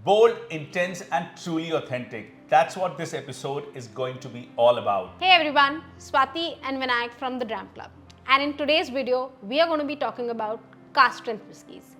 Bold, intense and truly authentic. That's what this episode is going to be all about. Hey everyone, Swati and Vinayak from the Dram Club. And in today's video, we are going to be talking about cask strength whiskies.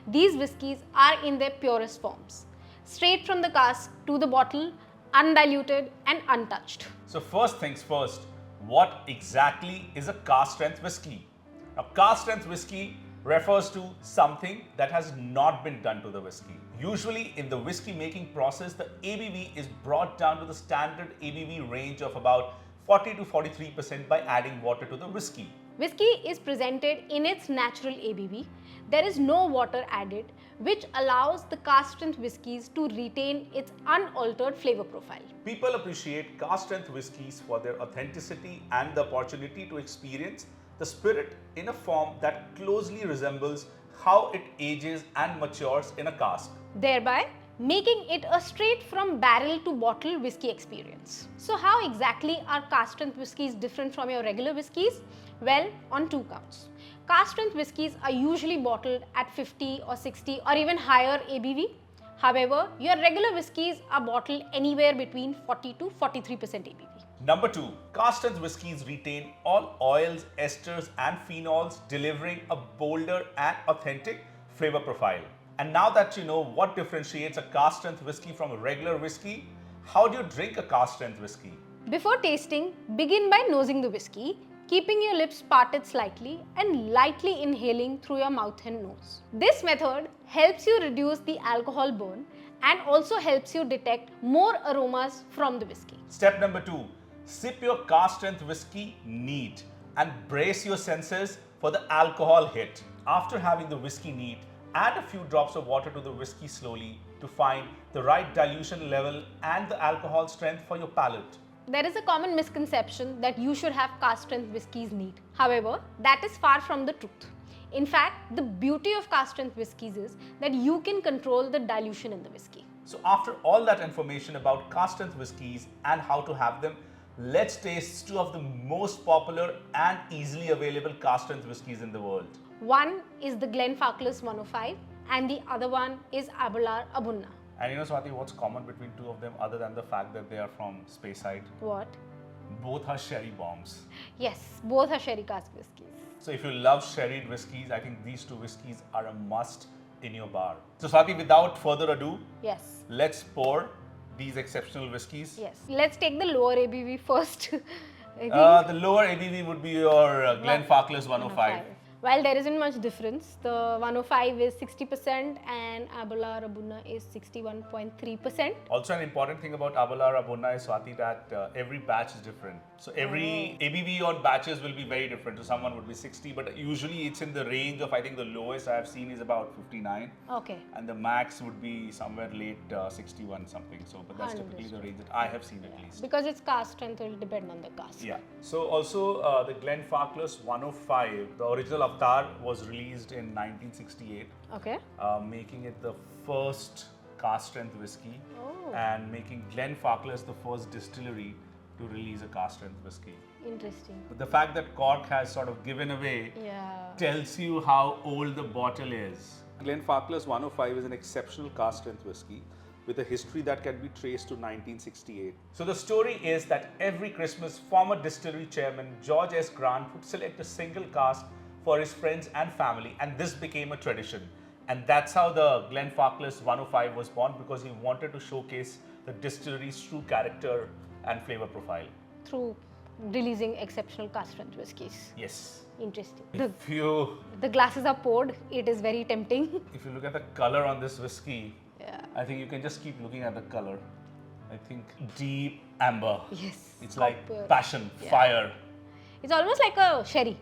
These whiskies are in their purest forms, straight from the cask to the bottle, undiluted and untouched. So first things first, what exactly is a cask strength whiskey? Now, cask strength whiskey refers to something that has not been done to the whiskey. Usually in the whiskey making process, the ABV is brought down to the standard ABV range of about 40 to 43% by adding water to the whiskey. Whiskey is presented in its natural ABV. There is no water added, which allows the cask strength whiskies to retain its unaltered flavor profile. People appreciate cask strength whiskies for their authenticity and the opportunity to experience the spirit in a form that closely resembles how it ages and matures in a cask, thereby making it a straight from barrel to bottle whiskey experience. So how exactly are cask strength whiskies different from your regular whiskies? Well, on two counts. Cask strength whiskies are usually bottled at 50 or 60 or even higher ABV. However, your regular whiskies are bottled anywhere between 40 to 43% ABV. Number 2, cask strength whiskies retain all oils, esters and phenols, delivering a bolder and authentic flavor profile. And now that you know what differentiates a cask strength whiskey from a regular whiskey, how do you drink a cask strength whiskey? Before tasting, begin by nosing the whiskey, keeping your lips parted slightly and lightly inhaling through your mouth and nose. This method helps you reduce the alcohol burn and also helps you detect more aromas from the whiskey. Step number 2, sip your cask strength whiskey neat and brace your senses for the alcohol hit. After having the whiskey neat, add a few drops of water to the whiskey slowly to find the right dilution level and the alcohol strength for your palate. There is a common misconception that you should have cask strength whiskies neat. However, that is far from the truth. In fact, the beauty of cask strength whiskies is that you can control the dilution in the whiskey. So after all that information about cask strength whiskies and how to have them, let's taste two of the most popular and easily available cask strength whiskies in the world. One is the Glenfarclas 105 and the other one is Aberlour A'bunadh. And you know, Swati, what's common between two of them other than the fact that they are from Speyside? What? Both are sherry bombs. Yes, both are sherry cask whiskies. So if you love sherried whiskies, I think these two whiskies are a must in your bar. So Swati, without further ado, Yes. let's pour these exceptional whiskies. Yes. Let's take the lower ABV first. I think The lower ABV would be your Glenfarclas 105. While there isn't much difference, the 105 is 60% and Aberlour A'bunadh is 61.3%. Also, an important thing about Aberlour A'bunadh is, Swati, that every batch is different. So every ABV on batches will be very different. So someone would be 60, but usually it's in the range of, I think the lowest I have seen is about 59. Okay. And the max would be somewhere late 61 something. So, but that's typically the range that I have seen at least. Because it's cask strength, it will depend on the cask. Yeah. So also the Glenfarclas 105, the original Avatar was released in 1968, Okay. making it the first cask strength whiskey Oh. and making Glenfarclas the first distillery to release a cask strength whiskey. Interesting. But the fact that cork has sort of given away Yeah. tells you how old the bottle is. Glenfarclas 105 is an exceptional cask strength whiskey with a history that can be traced to 1968. So the story is that every Christmas, former distillery chairman George S. Grant would select a single cask for his friends and family, and this became a tradition. And that's how the Glenfarclas 105 was born, because he wanted to showcase the distillery's true character and flavor profile. Through releasing exceptional cask strength whiskies. Yes. Interesting. If you The glasses are poured. It is very tempting. look at the color on this whiskey, Yeah. I think you can just keep looking at the color. I think deep amber. Yes. It's like Copper. passion, Yeah. fire. It's almost like a sherry.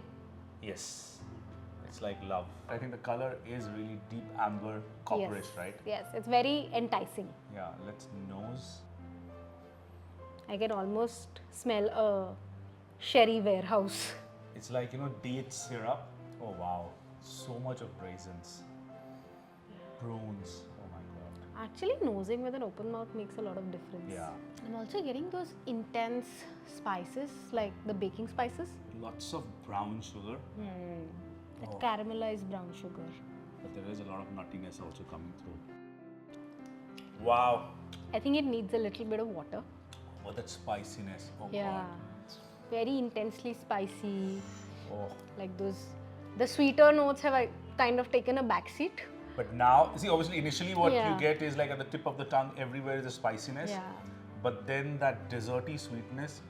Yes. It's like love. I think the color is really deep amber, copperish, Yes. right? Yes. It's very enticing. Yeah, let's nose. I can almost smell a sherry warehouse. It's like, date syrup. Oh wow, so much of raisins. Prunes, oh my god. Actually, nosing with an open mouth makes a lot of difference. Yeah. I'm also getting those intense spices, like the baking spices. Lots of brown sugar. That Oh. caramelized brown sugar. But there is a lot of nuttiness also coming through. Wow. I think it needs a little bit of water. Oh, that spiciness. Oh, Yeah. God. It's very intensely spicy. Oh. Like the sweeter notes have kind of taken a backseat. But now, see, obviously, initially what Yeah. you get is like at the tip of the tongue, everywhere is the spiciness. Yeah. But then that desserty sweetness,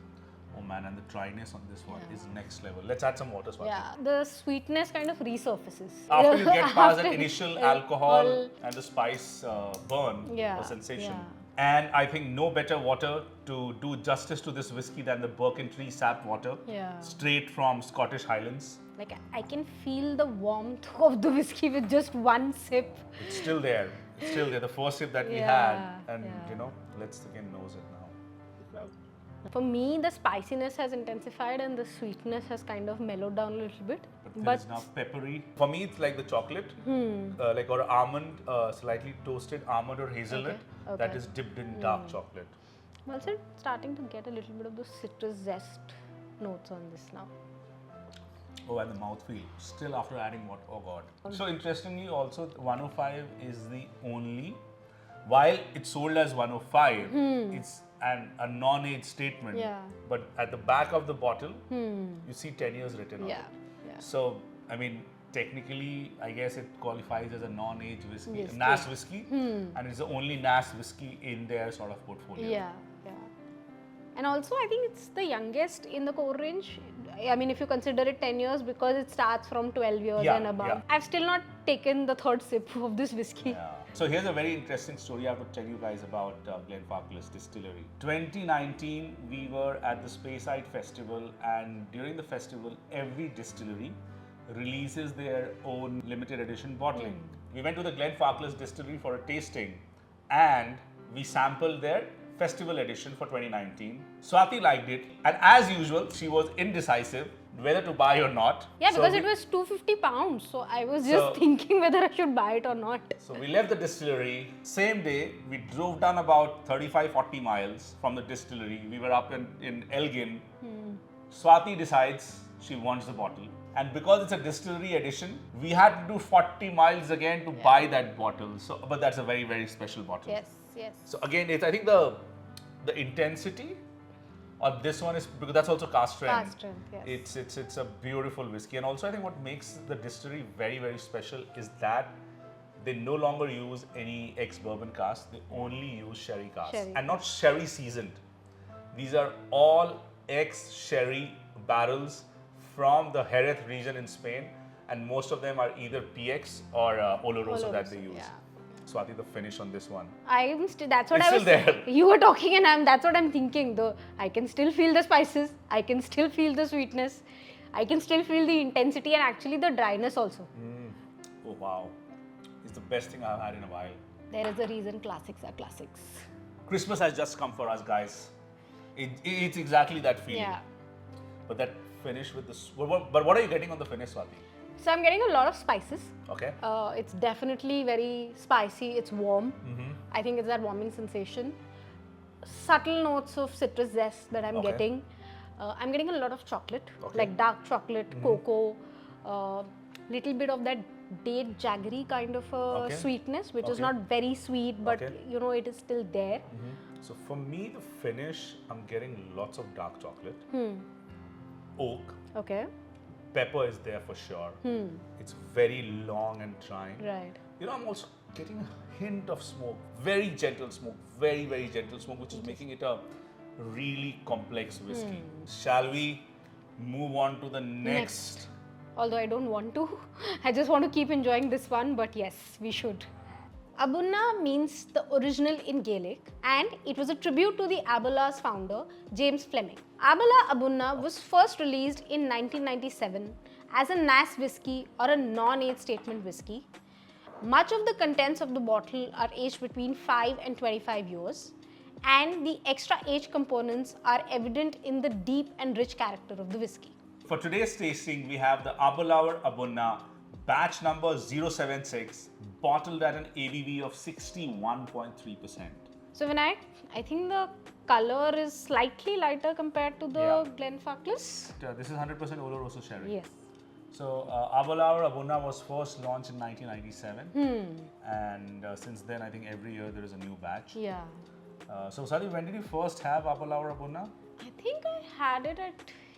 oh man, and the dryness on this one Yeah. is next level. Let's add some water, Swati. Yeah, the sweetness kind of resurfaces. After you get past that After initial alcohol. alcohol and the spice burn Yeah, or sensation. yeah. And I think no better water to do justice to this whiskey than the Birkentree sap water. Yeah. Straight from Scottish Highlands. Like I can feel the warmth of the whiskey with just one sip. It's still there. It's still there. The first sip that we Yeah, had. And yeah. you know, let's again nose it now. For me, the spiciness has intensified and the sweetness has kind of mellowed down a little bit. But it's now peppery. For me, it's like the chocolate, like or almond, slightly toasted almond or hazelnut Okay, that okay. is dipped in dark chocolate. I'm also starting to get a little bit of the citrus zest notes on this now. Oh, and the mouthfeel. Still after adding what? Oh God. So interestingly, also 105 is the only, while it's sold as 105, it's a non-age statement. Yeah. But at the back of the bottle, you see 10 years written on Yeah, it. yeah. So, I mean, technically, I guess it qualifies as a non-age whiskey, Whiskey. NAS whiskey, and it's the only NAS whiskey in their sort of portfolio. Yeah, yeah. And also, I think it's the youngest in the core range. I mean, if you consider it 10 years, because it starts from 12 years Yeah, and above. yeah. I've still not taken the third sip of this whiskey. Yeah. So here's a very interesting story I have to tell you guys about Glenfarclas Distillery. 2019, we were at the Speyside Festival, and during the festival, every distillery releases their own limited edition bottling. We went to the Glenfarclas Distillery for a tasting, and we sampled their festival edition for 2019. Swati liked it, and as usual, she was indecisive whether to buy or not. Yeah, So because we- it was 250 pounds. So I was So- just thinking whether I should buy it or not. So we left the distillery. Same day, we drove down about 35-40 miles from the distillery. We were up in Elgin. Swati decides she wants the bottle. And because it's a distillery edition, we had to do 40 miles again to buy that bottle. So, but that's a very, very special bottle. Yes, yes. So again, I think the intensity of this one is, because that's also cask strength. Cask strength, yes. It's a beautiful whiskey, and also I think what makes the distillery very, very special is that they no longer use any ex-bourbon cask. They only use sherry cask, Sherry. and not sherry seasoned. These are all ex-sherry barrels from the Jerez region in Spain, and most of them are either PX or Oloroso that they use. Yeah. Swati, the finish on this one. That's what It's I was. still there. You were talking, and that's what I'm thinking. Though I can still feel the spices, I can still feel the sweetness, I can still feel the intensity, and actually the dryness also. Oh wow, it's the best thing I've had in a while. There is a reason classics are classics. Christmas has just come for us, guys. It's exactly that feeling. Yeah. But that finish with this. But what are you getting on the finish, Swati? So I'm getting a lot of spices. Okay. It's definitely very spicy. It's warm. I think it's that warming sensation. Subtle notes of citrus zest that I'm Okay. getting. I'm getting a lot of chocolate, Okay. like dark chocolate, cocoa, little bit of that date jaggery kind of Okay. sweetness, which is Okay. not very sweet, but Okay. you know it is still there. So for me, the finish, I'm getting lots of dark chocolate, oak, Okay. pepper is there for sure. It's very long and dry. Right. You know, I'm also getting a hint of smoke, very gentle smoke, very, very gentle smoke, which is making it a really complex whiskey. Shall we move on to the next? Although I don't want to. I just want to keep enjoying this one, but yes, we should. A'bunadh means the original in Gaelic, and it was a tribute to the Aberlour's founder, James Fleming. Aberlour A'bunadh was first released in 1997 as a NAS whiskey or a non-age statement whiskey. Much of the contents of the bottle are aged between 5 and 25 years, and the extra age components are evident in the deep and rich character of the whiskey. For today's tasting, we have the Aberlour A'bunadh, batch number 076, bottled at an ABV of 61.3%. So Vinayak, I think the color is slightly lighter compared to the Yeah. Glenfarclas. This is 100% Oloroso sherry. Yes. So Aberlour A'bunadh was first launched in 1997, and since then I think every year there is a new batch. Yeah. So Swati, when did you first have Aberlour A'bunadh? I think I had it at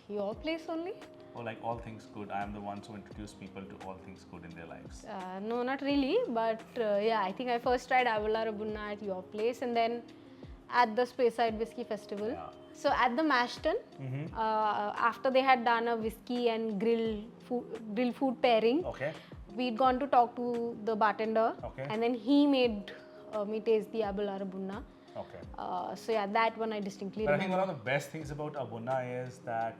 your place only. Or like All Things Good, I am the ones who introduce people to All Things Good in their lives. No, not really, but yeah, I think I first tried Aberlour A'bunadh at your place and then at the Speyside Whisky Festival. Yeah. So at the Mashton, after they had done a whiskey and grill food pairing, Okay. we'd gone to talk to the bartender, Okay. and then he made me taste the Aberlour A'bunadh. Okay. So yeah, that one I distinctly But I remember. think one of the best things about A'bunadh is that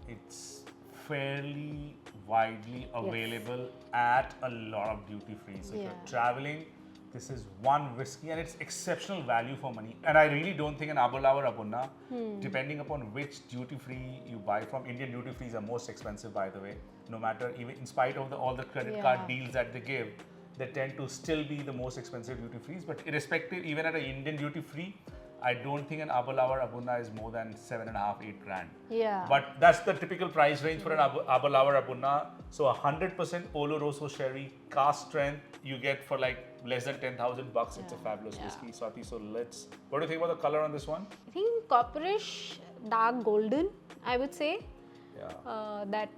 it's fairly widely available at a lot of duty free. So if you're traveling, this is one whiskey and it's exceptional value for money. And I really don't think an Aberlour A'bunadh, depending upon which duty free you buy from, Indian duty frees are most expensive, by the way. No matter, even in spite of all the credit card deals that they give, they tend to still be the most expensive duty frees. But irrespective, even at an Indian duty free, I don't think an Aberlour A'bunadh is more than 7.5, 8 grand. Yeah. But that's the typical price range for an Aberlour A'bunadh. So 100% Oloroso sherry, cask strength, you get for like less than 10,000 bucks. It's a fabulous whiskey, Swati. So what do you think about the color on this one? I think copperish, dark golden, I would say. Yeah. That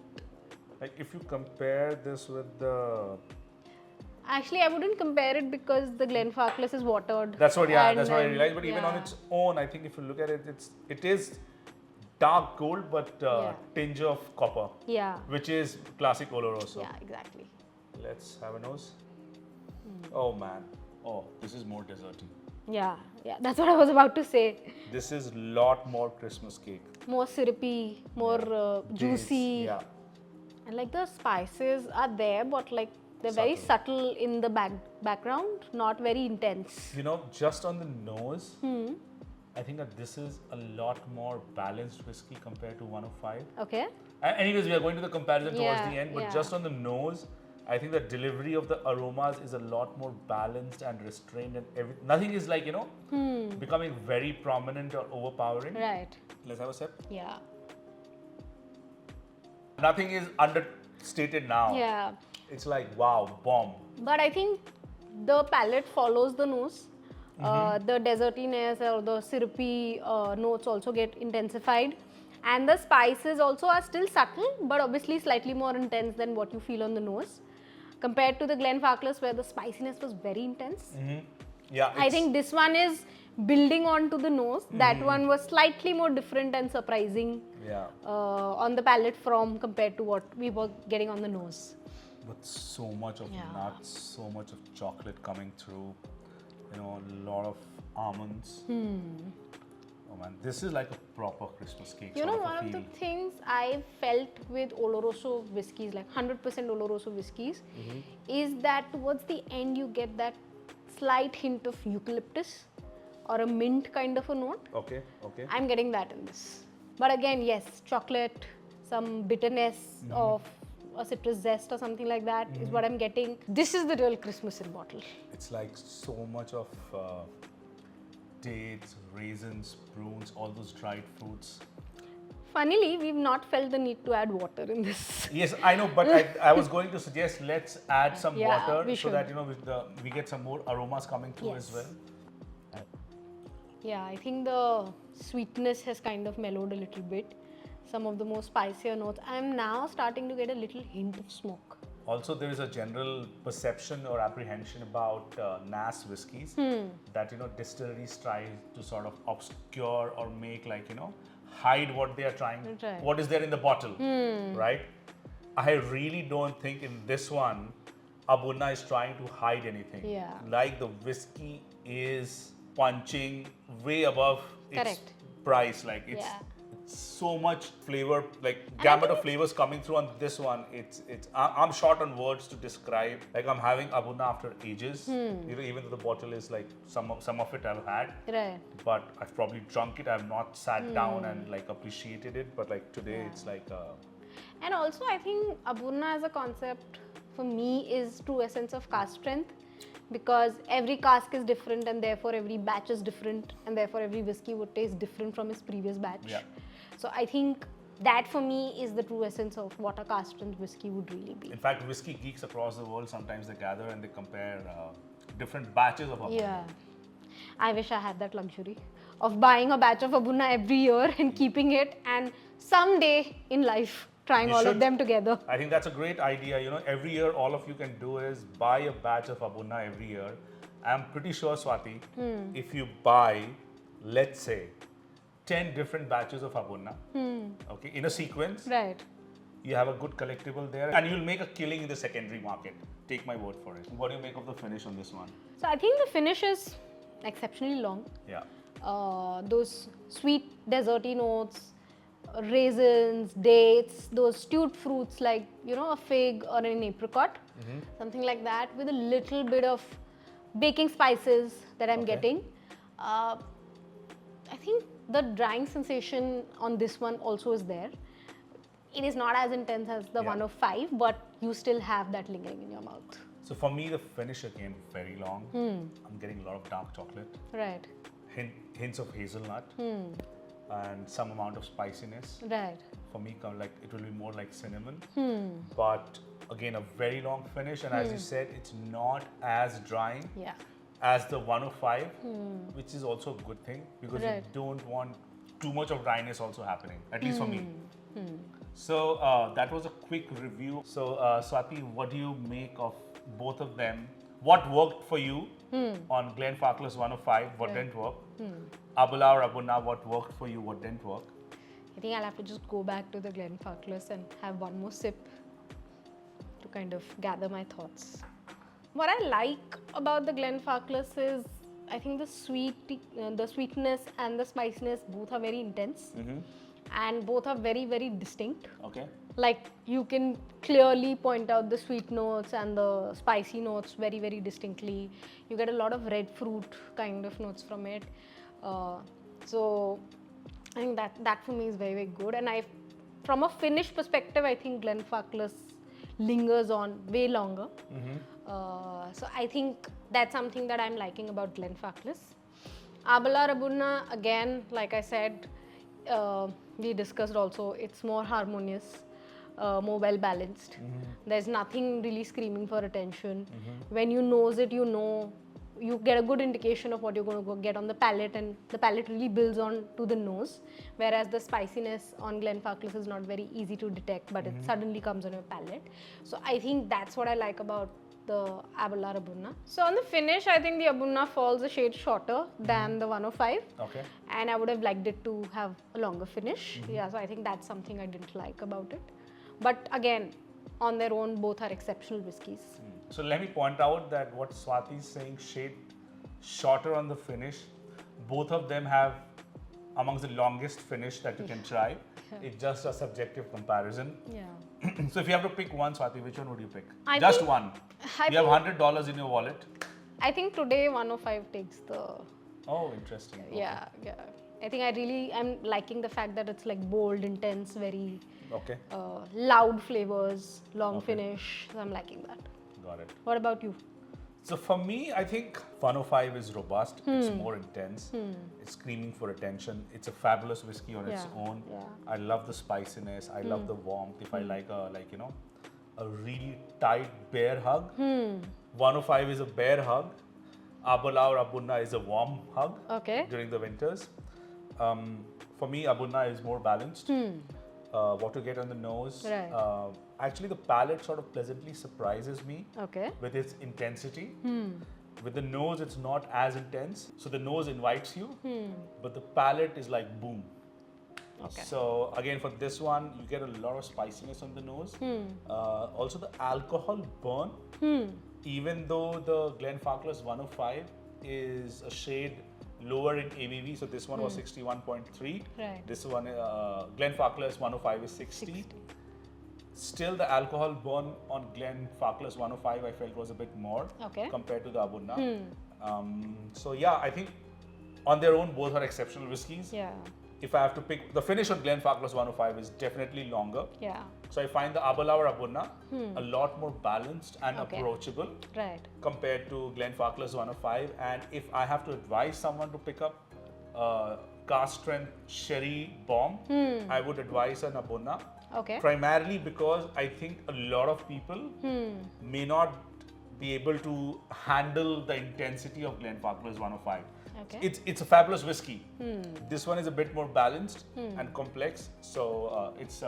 Like if you compare this with the... actually I wouldn't compare it because the Glenfarclas is watered. That's what, that's what I and, realized. But even on its own, I think if you look at it, it is dark gold, but tinge of copper. Yeah. Which is classic Oloroso. Yeah, exactly. Let's have a nose. Oh man. Oh, this is more desserty. Yeah, that's what I was about to say. This is lot more Christmas cake. More syrupy, more juicy. Yeah. And like the spices are there, but like they're very subtle in the background, not very intense. You know, just on the nose, I think that this is a lot more balanced whiskey compared to 105. Okay. Anyways, we are going to the comparison towards Yeah, the end, but yeah. just on the nose, I think the delivery of the aromas is a lot more balanced and restrained, and nothing is like, becoming very prominent or overpowering. Right. Let's have a sip. Yeah. Nothing is understated now. Yeah. It's like, wow, bomb. But I think the palate follows the nose. The desertiness or the syrupy notes also get intensified. And the spices also are still subtle, but obviously slightly more intense than what you feel on the nose. Compared to the Glenfarclas, where the spiciness was very intense. Yeah. I think this one is building onto the nose. That one was slightly more different and surprising on the palate from compared to what we were getting on the nose. With so much of nuts, so much of chocolate coming through, a lot of almonds. Oh man, this is like a proper Christmas cake. You know, one of the things I felt with Oloroso whiskies, like 100% Oloroso whiskies, is that towards the end you get that slight hint of eucalyptus or a mint kind of a note. Okay. I'm getting that in this. But again, yes, chocolate, some bitterness of a citrus zest or something like that is what I'm getting. This is the real Christmas in bottle. It's like so much of dates, raisins, prunes, all those dried fruits. Funnily, we've not felt the need to add water in this. Yes, I know, but I was going to suggest let's add some water so that we get some more aromas coming through as well. Yeah, I think the sweetness has kind of mellowed a little bit. Some of the more spicier notes. I'm now starting to get a little hint of smoke. Also, there is a general perception or apprehension about NAS whiskies that distilleries try to sort of obscure or make hide what they are trying, what is there in the bottle, right? I really don't think in this one, A'bunadh is trying to hide anything. Yeah. Like the whiskey is punching way above its price. Like it's so much flavor, like gamut of flavors coming through on this one. I'm short on words to describe. Like I'm having A'bunadh after ages. Even though the bottle is like some of it I've had. Right. But I've probably drunk it. I've not sat down and like appreciated it. But like today, it's like. And also, I think A'bunadh as a concept for me is true essence of cask strength, because every cask is different and therefore every batch is different and therefore every whiskey would taste different from its previous batch. Yeah. So I think that for me is the true essence of what a cask strength whiskey would really be. In fact, whiskey geeks across the world, sometimes they gather and they compare different batches of A'bunadh. Yeah. I wish I had that luxury of buying a batch of A'bunadh every year and keeping it, and someday in life trying You all of should. them together. I think that's a great idea. You know, every year all of you can do is buy a batch of A'bunadh every year. I'm pretty sure, Swati, if you buy, let's say, 10 different batches of A'bunadh, okay, in a sequence, Right. you have a good collectible there, and you'll make a killing in the secondary market. Take my word for it. What do you make of the finish on this one? So I think the finish is exceptionally long. Yeah. Those sweet desserty notes, raisins, dates, those stewed fruits like, you know, a fig or an apricot, something like that, with a little bit of baking spices that I'm Okay. getting. I think the drying sensation on this one also is there. It is not as intense as the Yeah. 105, but you still have that lingering in your mouth. So for me, the finish again, very long. I'm getting a lot of dark chocolate, Right, hints of hazelnut, and some amount of spiciness. right. For me, kind of like it will be more like cinnamon. But again, a very long finish, and as you said, it's not as drying Yeah. as the 105, which is also a good thing because Right. you don't want too much of dryness also happening, at least for me. So that was a quick review. So Swati, what do you make of both of them? What worked for you on Glenfarclas 105? What didn't work? Aberlour A'bunadh, what worked for you? What didn't work? I think I'll have to just go back to the Glenfarclas and have one more sip to kind of gather my thoughts. What I like about the Glenfarclas is, I think the sweetness and the spiciness both are very intense, and both are very, very distinct. Okay. Like you can clearly point out the sweet notes and the spicy notes very, very distinctly. You get a lot of red fruit kind of notes from it. So I think that for me is very, very good. And from a finish perspective, I think Glenfarclas lingers on way longer. So I think that's something that I'm liking about Glenfarclas. Aberlour A'bunadh, again, like I said, we discussed also, it's more harmonious, more well balanced. There's nothing really screaming for attention. When you nose it, you know, you get a good indication of what you're going to go get on the palate, and the palate really builds on to the nose. Whereas the spiciness on Glenfarclas is not very easy to detect, but it suddenly comes on your palate. So I think that's what I like about the Aberlour A'bunadh. So on the finish, I think the A'bunadh falls a shade shorter than the 105. Okay. And I would have liked it to have a longer finish. Yeah, so I think that's something I didn't like about it. But again, on their own, both are exceptional whiskies. So let me point out that what Swati is saying, shade shorter on the finish. Both of them have amongst the longest finish that you can try. It's just a subjective comparison. Yeah. So if you have to pick one, Swati, which one would you pick? I Just think- one. I You have $100 in your wallet. I think today 105 takes the, Oh, interesting. Okay. yeah. I think I'm liking the fact that it's like bold, intense, very Okay, loud flavors, long Okay. finish. So I'm liking that. got it. What about you? So for me, I think 105 is robust. It's more intense. It's screaming for attention. It's a fabulous whiskey on its Yeah, own. yeah. I love the spiciness. I love the warmth. If I like a really tight bear hug, 105 is a bear hug. Aberlour A'bunadh is a warm hug Okay. during the winters. For me, A'bunadh is more balanced. What to get on the nose. Right. Actually, the palate sort of pleasantly surprises me Okay. with its intensity. With the nose, it's not as intense. So the nose invites you, but the palate is like boom. Okay. So again, for this one, you get a lot of spiciness on the nose. Also, the alcohol burn. Even though the Glenfarclas 105 is a shade lower in ABV, so this one was 61.3. Right. This one, Glenfarclas 105 is 60. Still, the alcohol burn on Glenfarclas 105 I felt was a bit more Okay. compared to the A'bunadh. So yeah, I think on their own both are exceptional whiskies. Yeah. If I have to pick, the finish on Glenfarclas 105 is definitely longer. Yeah. So I find the Aberlour A'bunadh a lot more balanced and Okay. approachable Right. compared to Glenfarclas 105. And if I have to advise someone to pick up cast strength sherry bomb, I would advise an A'bunadh. Okay. Primarily because I think a lot of people may not be able to handle the intensity of Glenfarclas 105. Okay. It's a fabulous whiskey. This one is a bit more balanced and complex, so it's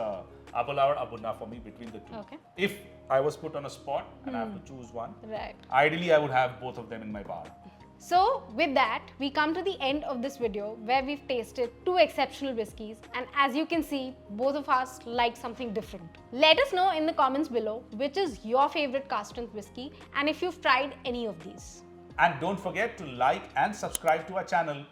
Aberlour A'bunadh for me between the two. Okay. If I was put on a spot and I have to choose one, Right. ideally I would have both of them in my bar. So with that, we come to the end of this video where we've tasted two exceptional whiskies, and as you can see, both of us like something different. Let us know in the comments below which is your favorite cast strength whiskey and if you've tried any of these. And don't forget to like and subscribe to our channel